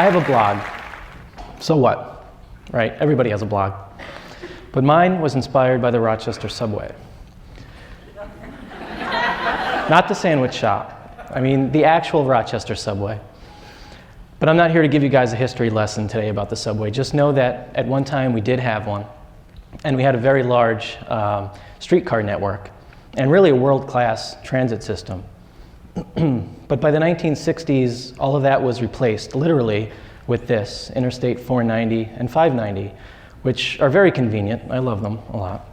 I have a blog. So what, right? Everybody has a blog. But mine was inspired by the Rochester subway. Not the sandwich shop. I mean, the actual Rochester subway. But I'm not here to give you guys a history lesson today about the subway. Just know that at one time we did have one, and we had a very large streetcar network, and really a world-class transit system. But by the 1960s, all of that was replaced, literally, with this, Interstate 490 and 590, which are very convenient. I love them a lot.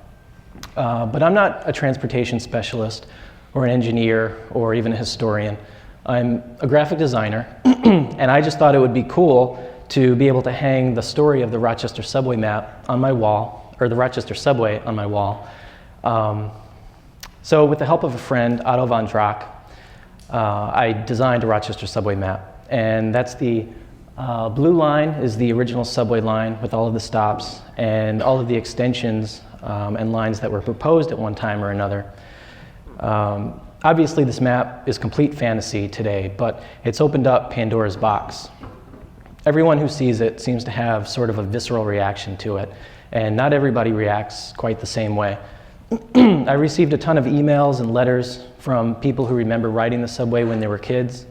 But I'm not a transportation specialist or an engineer or even a historian. I'm a graphic designer, and I just thought it would be cool to be able to hang the story of the Rochester subway map on my wall, or the Rochester subway on my wall. So with the help of a friend, Otto von Drack, I designed a Rochester subway map. And that's the blue line is the original subway line with all of the stops and all of the extensions and lines that were proposed at one time or another. Obviously, this map is complete fantasy today, but it's opened up Pandora's box. Everyone who sees it seems to have sort of a visceral reaction to it, and not everybody reacts quite the same way. I received a ton of emails and letters from people who remember riding the subway when they were kids.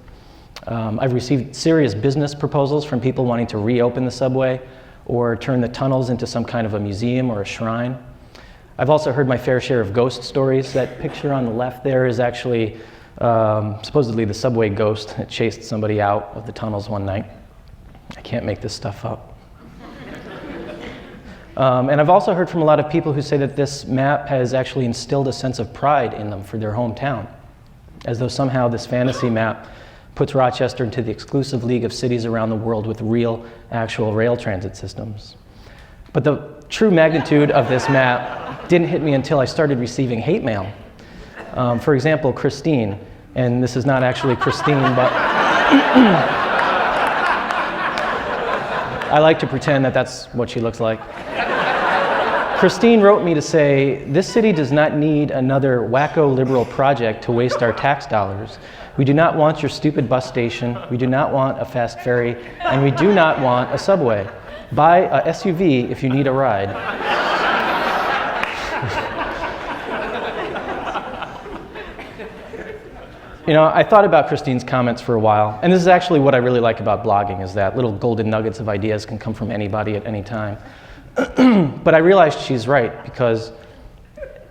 I've received serious business proposals from people wanting to reopen the subway or turn the tunnels into some kind of a museum or a shrine. I've also heard my fair share of ghost stories. That picture on the left there is actually supposedly the subway ghost that chased somebody out of the tunnels one night. I can't make this stuff up. And I've also heard from a lot of people who say that this map has actually instilled a sense of pride in them for their hometown, as though somehow this fantasy map puts Rochester into the exclusive league of cities around the world with real, actual rail transit systems. But the true magnitude of this map didn't hit me until I started receiving hate mail. For example, Christine, and this is not actually Christine, but I like to pretend that that's what she looks like. Christine wrote me to say, "This city does not need another wacko liberal project to waste our tax dollars. We do not want your stupid bus station, we do not want a fast ferry, and we do not want a subway. Buy a SUV if you need a ride." You know, I thought about Christine's comments for a while, and this is actually what I really like about blogging, is that little golden nuggets of ideas can come from anybody at any time. But I realized she's right, because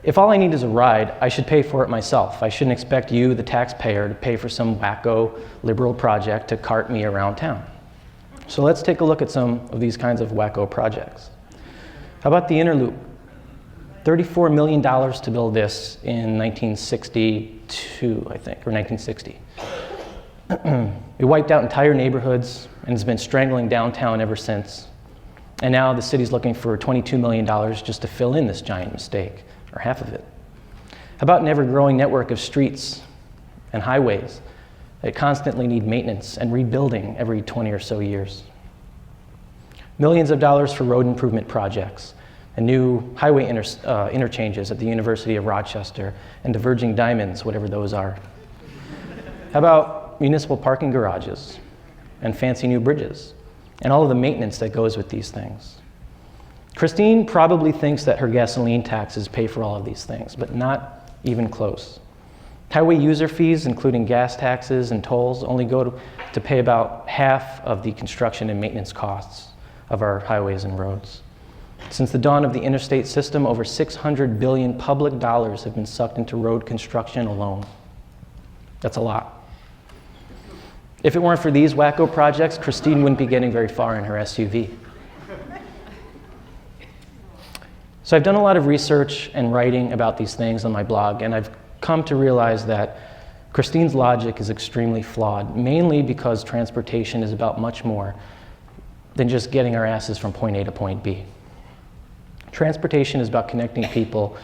if all I need is a ride, I should pay for it myself. I shouldn't expect you, the taxpayer, to pay for some wacko liberal project to cart me around town. So let's take a look at some of these kinds of wacko projects. How about the inner loop? $34 million to build this in 1962, I think, or 1960. It wiped out entire neighborhoods and has been strangling downtown ever since. And now the city's looking for $22 million just to fill in this giant mistake, or half of it. How about an ever-growing network of streets and highways that constantly need maintenance and rebuilding every 20 or so years? Millions of dollars for road improvement projects and new highway interchanges at the University of Rochester and diverging diamonds, whatever those are. How about municipal parking garages and fancy new bridges and all of the maintenance that goes with these things? Christine probably thinks that her gasoline taxes pay for all of these things, but not even close. Highway user fees, including gas taxes and tolls, only go to pay about half of the construction and maintenance costs of our highways and roads. Since the dawn of the interstate system, over 600 billion public dollars have been sucked into road construction alone. That's a lot. If it weren't for these wacko projects, Christine wouldn't be getting very far in her SUV. So I've done a lot of research and writing about these things on my blog, and I've come to realize that Christine's logic is extremely flawed, mainly because transportation is about much more than just getting our asses from point A to point B. Transportation is about connecting people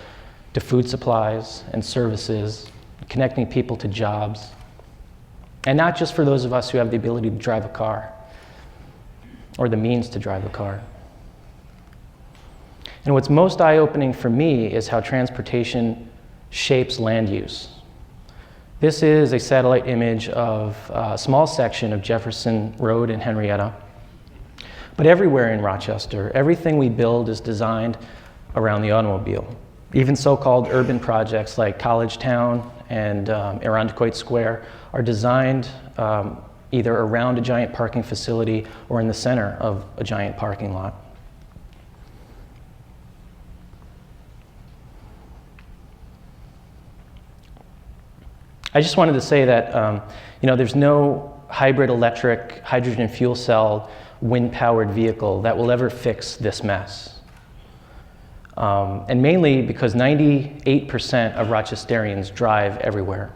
to food supplies and services, connecting people to jobs, and not just for those of us who have the ability to drive a car or the means to drive a car. And what's most eye-opening for me is how transportation shapes land use. This is a satellite image of a small section of Jefferson Road in Henrietta. But everywhere in Rochester, everything we build is designed around the automobile. Even so-called urban projects like College Town and Reconnect Square are designed either around a giant parking facility or in the center of a giant parking lot. I just wanted to say that there's no hybrid electric, hydrogen fuel cell, wind-powered vehicle that will ever fix this mess. And mainly because 98% of Rochesterians drive everywhere.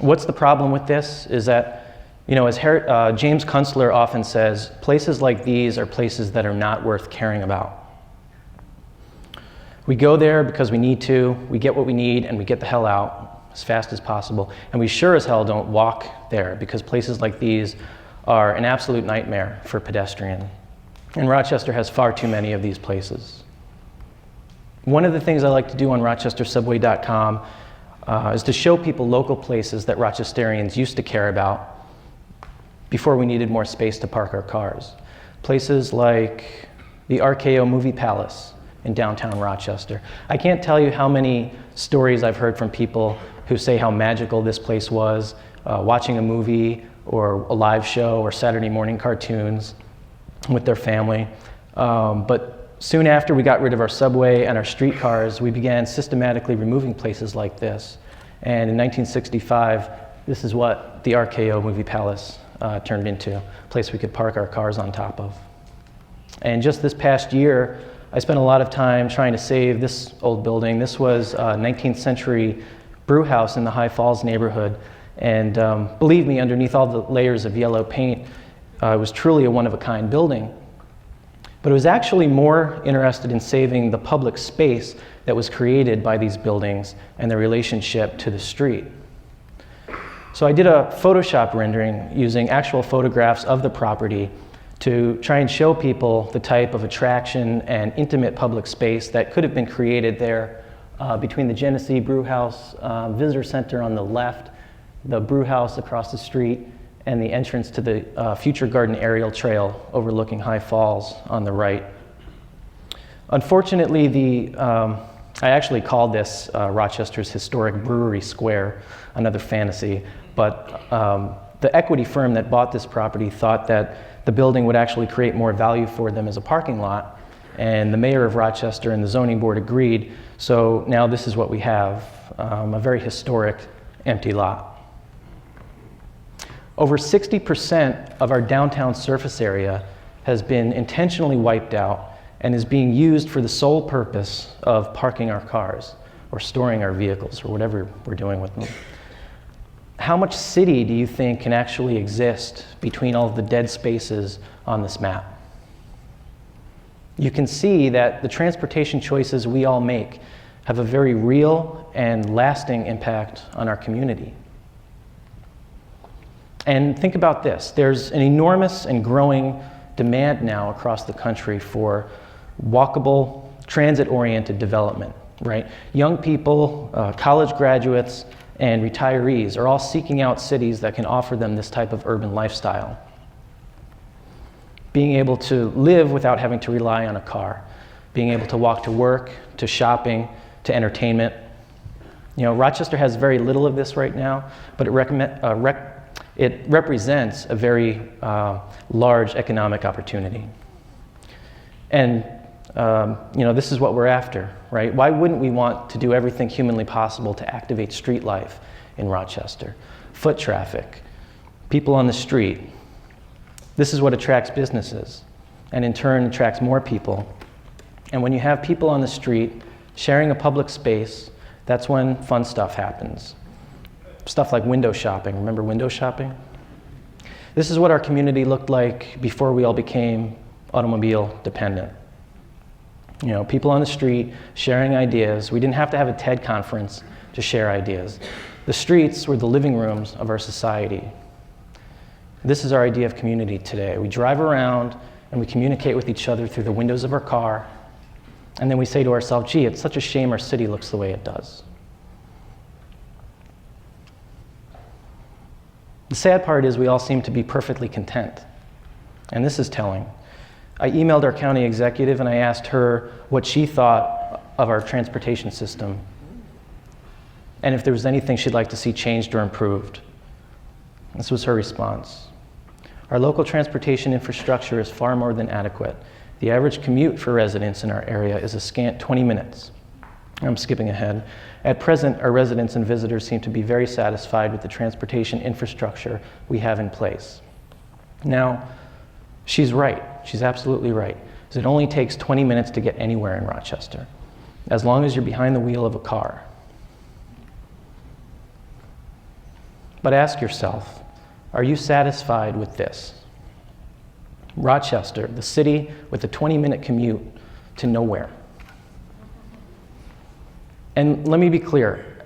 What's the problem with this is that, as James Kunstler often says, places like these are places that are not worth caring about. We go there because we need to, we get what we need, and we get the hell out as fast as possible. And we sure as hell don't walk there because places like these are an absolute nightmare for pedestrians. And Rochester has far too many of these places. One of the things I like to do on RochesterSubway.com is to show people local places that Rochesterians used to care about before we needed more space to park our cars. Places like the RKO Movie Palace in downtown Rochester. I can't tell you how many stories I've heard from people who say how magical this place was, watching a movie or a live show or Saturday morning cartoons with their family. But soon after we got rid of our subway and our streetcars, we began systematically removing places like this. And in 1965, this is what the RKO Movie Palace turned into, a place we could park our cars on top of. And just this past year, I spent a lot of time trying to save this old building. This was a 19th century brew house in the High Falls neighborhood. And believe me, underneath all the layers of yellow paint, it was truly a one-of-a-kind building. But it was actually more interested in saving the public space that was created by these buildings and their relationship to the street. So I did a Photoshop rendering using actual photographs of the property to try and show people the type of attraction and intimate public space that could have been created there between the Genesee Brew House Visitor Center on the left, the brew house across the street, and the entrance to the Future Garden Aerial Trail overlooking High Falls on the right. Unfortunately, I actually called this Rochester's historic Brewery Square, another fantasy, but the equity firm that bought this property thought that the building would actually create more value for them as a parking lot, and the mayor of Rochester and the zoning board agreed, so now this is what we have, a very historic empty lot. Over 60% of our downtown surface area has been intentionally wiped out and is being used for the sole purpose of parking our cars or storing our vehicles or whatever we're doing with them. How much city do you think can actually exist between all of the dead spaces on this map? You can see that the transportation choices we all make have a very real and lasting impact on our community. And think about this, there's an enormous and growing demand now across the country for walkable, transit-oriented development, right? Young people, college graduates, and retirees are all seeking out cities that can offer them this type of urban lifestyle. Being able to live without having to rely on a car, being able to walk to work, to shopping, to entertainment. Rochester has very little of this right now, but it represents a very large economic opportunity. And this is what we're after, right? Why wouldn't we want to do everything humanly possible to activate street life in Rochester? Foot traffic, people on the street. This is what attracts businesses, and in turn attracts more people. And when you have people on the street sharing a public space, that's when fun stuff happens. Stuff like window shopping. Remember window shopping? This is what our community looked like before we all became automobile dependent. People on the street sharing ideas. We didn't have to have a TED conference to share ideas. The streets were the living rooms of our society. This is our idea of community today. We drive around and we communicate with each other through the windows of our car, and then we say to ourselves, gee, it's such a shame our city looks the way it does. The sad part is we all seem to be perfectly content. And this is telling. I emailed our county executive and I asked her what she thought of our transportation system and if there was anything she'd like to see changed or improved. This was her response. Our local transportation infrastructure is far more than adequate. The average commute for residents in our area is a scant 20 minutes. I'm skipping ahead. At present, our residents and visitors seem to be very satisfied with the transportation infrastructure we have in place. Now, she's right. She's absolutely right. It only takes 20 minutes to get anywhere in Rochester, as long as you're behind the wheel of a car. But ask yourself, are you satisfied with this? Rochester, the city with a 20-minute commute to nowhere. And let me be clear,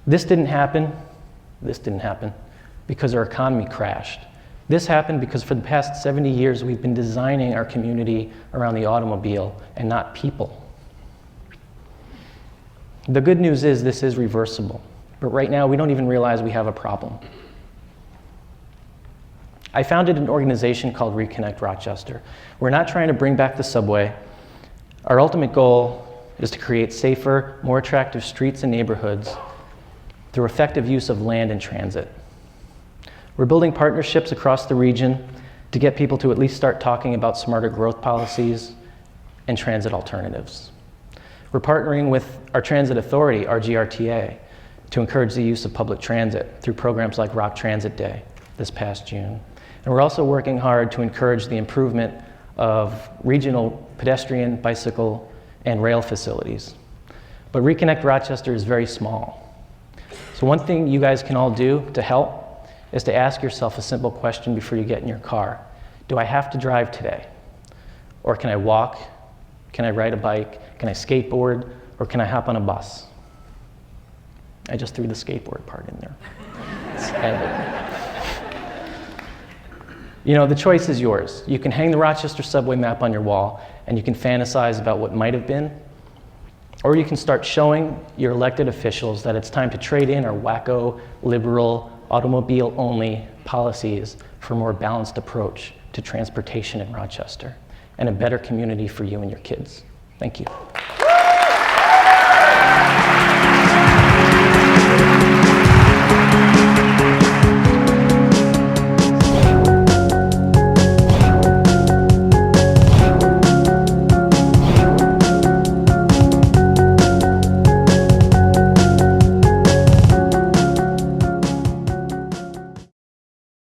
this didn't happen because our economy crashed. This happened because for the past 70 years, we've been designing our community around the automobile and not people. The good news is this is reversible, but right now we don't even realize we have a problem. I founded an organization called Reconnect Rochester. We're not trying to bring back the subway. Our ultimate goal is to create safer, more attractive streets and neighborhoods through effective use of land and transit. We're building partnerships across the region to get people to at least start talking about smarter growth policies and transit alternatives. We're partnering with our transit authority, RGRTA, to encourage the use of public transit through programs like Rock Transit Day this past June. And we're also working hard to encourage the improvement of regional pedestrian, bicycle, and rail facilities. But Reconnect Rochester is very small. So one thing you guys can all do to help is to ask yourself a simple question before you get in your car. Do I have to drive today? Or can I walk? Can I ride a bike? Can I skateboard? Or can I hop on a bus? I just threw the skateboard part in there. You know, the choice is yours. You can hang the Rochester subway map on your wall and you can fantasize about what might have been, or you can start showing your elected officials that it's time to trade in our wacko, liberal, automobile-only policies for a more balanced approach to transportation in Rochester and a better community for you and your kids. Thank you.